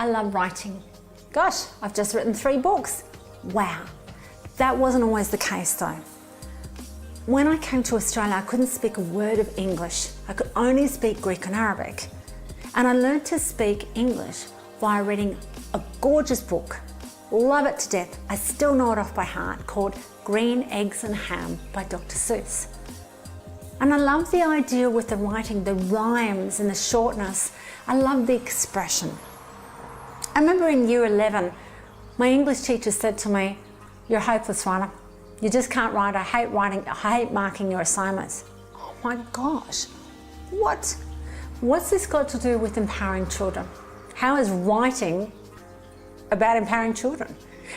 I love writing. Gosh, I've just written 3 books. Wow. That wasn't always the case though. When I came to Australia, I couldn't speak a word of English. I could only speak Greek and Arabic. And I learned to speak English via reading a gorgeous book. Love it to death. I still know it off by heart, called Green Eggs and Ham by Dr. Seuss. And I love the idea with the writing, the rhymes and the shortness. I love the expression. I remember in year 11, my English teacher said to me, "You're a hopeless writer. You just can't write. I hate writing. I hate marking your assignments." Oh my gosh, what? What's this got to do with empowering children? How is writing about empowering children?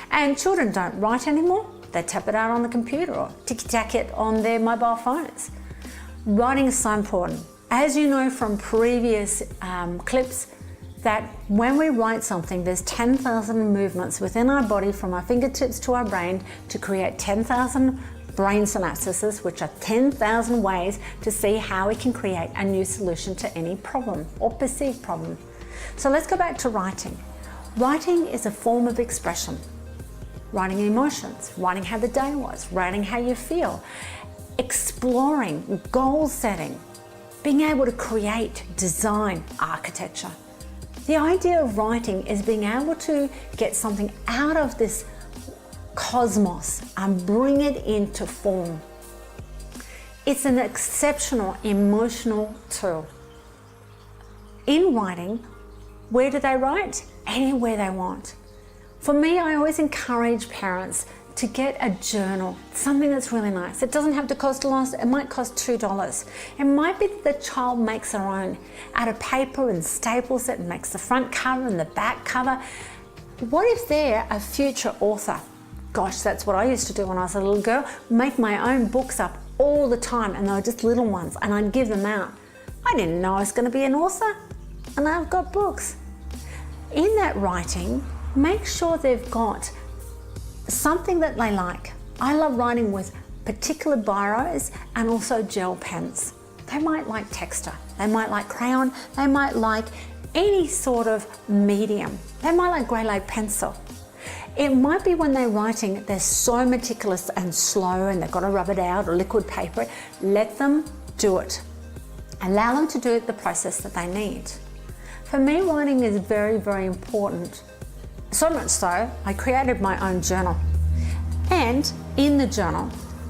And children don't write anymore. They tap it out on the computer or ticky-tack it on their mobile phones. Writing is so important. As you know from previous clips, that when we write something, there's 10,000 movements within our body from our fingertips to our brain to create 10,000 brain synapses, which are 10,000 ways to see how we can create a new solution to any problem or perceived problem. So let's go back to writing. Writing is a form of expression. Writing emotions, writing how the day was, writing how you feel, exploring, goal setting, being able to create, design, architecture. The idea of writing is being able to get something out of this cosmos and bring it into form. It's an exceptional emotional tool. In writing, where do they write? Anywhere they want. For me, I always encourage parents to get a journal, something that's really nice. It doesn't have to cost a lot, it might cost $2. It might be that the child makes their own out of paper and staples it and makes the front cover and the back cover. What if they're a future author? Gosh, that's what I used to do when I was a little girl, make my own books up all the time, and they were just little ones, and I'd give them out. I didn't know I was going to be an author, and I've got books. In that writing, make sure they've got something that they like. I love writing with particular biros and also gel pens. They might like texture, they might like crayon, they might like any sort of medium. They might like grey lead pencil. It might be when they're writing, they're so meticulous and slow and they've got to rub it out or liquid paper it. Let them do it. Allow them to do it the process that they need. For me, writing is very, very important. So much so, I created my own journal. And in the journal,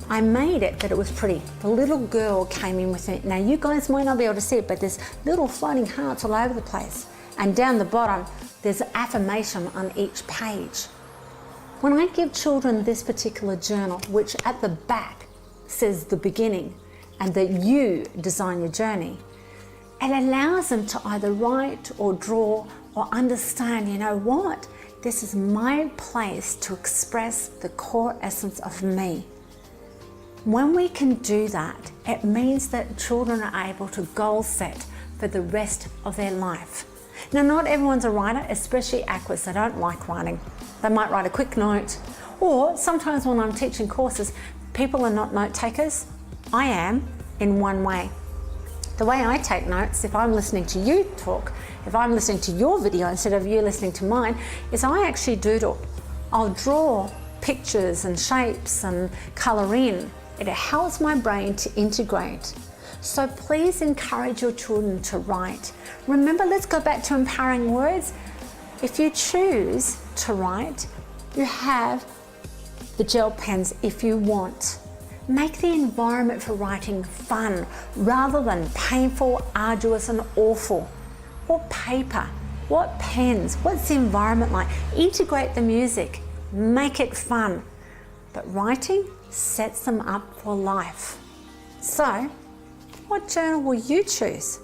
I made it that it was pretty. The little girl came in with it. Now you guys might not be able to see it, but there's little floating hearts all over the place. And down the bottom, there's an affirmation on each page. When I give children this particular journal, which at the back says the beginning and that you design your journey, it allows them to either write or draw or understand, you know what? This is my place to express the core essence of me. When we can do that, it means that children are able to goal set for the rest of their life. Now, not everyone's a writer, especially aquas. They don't like writing. They might write a quick note, or sometimes when I'm teaching courses, people are not note takers. I am in one way. The way I take notes, if I'm listening to you talk, if I'm listening to your video instead of you listening to mine, is I actually doodle. I'll draw pictures and shapes and colour in. It helps my brain to integrate. So please encourage your children to write. Remember, let's go back to empowering words. If you choose to write, you have the gel pens if you want. Make the environment for writing fun rather than painful, arduous and awful. What paper? What pens? What's the environment like? Integrate the music, make it fun. But writing sets them up for life. So, what journal will you choose?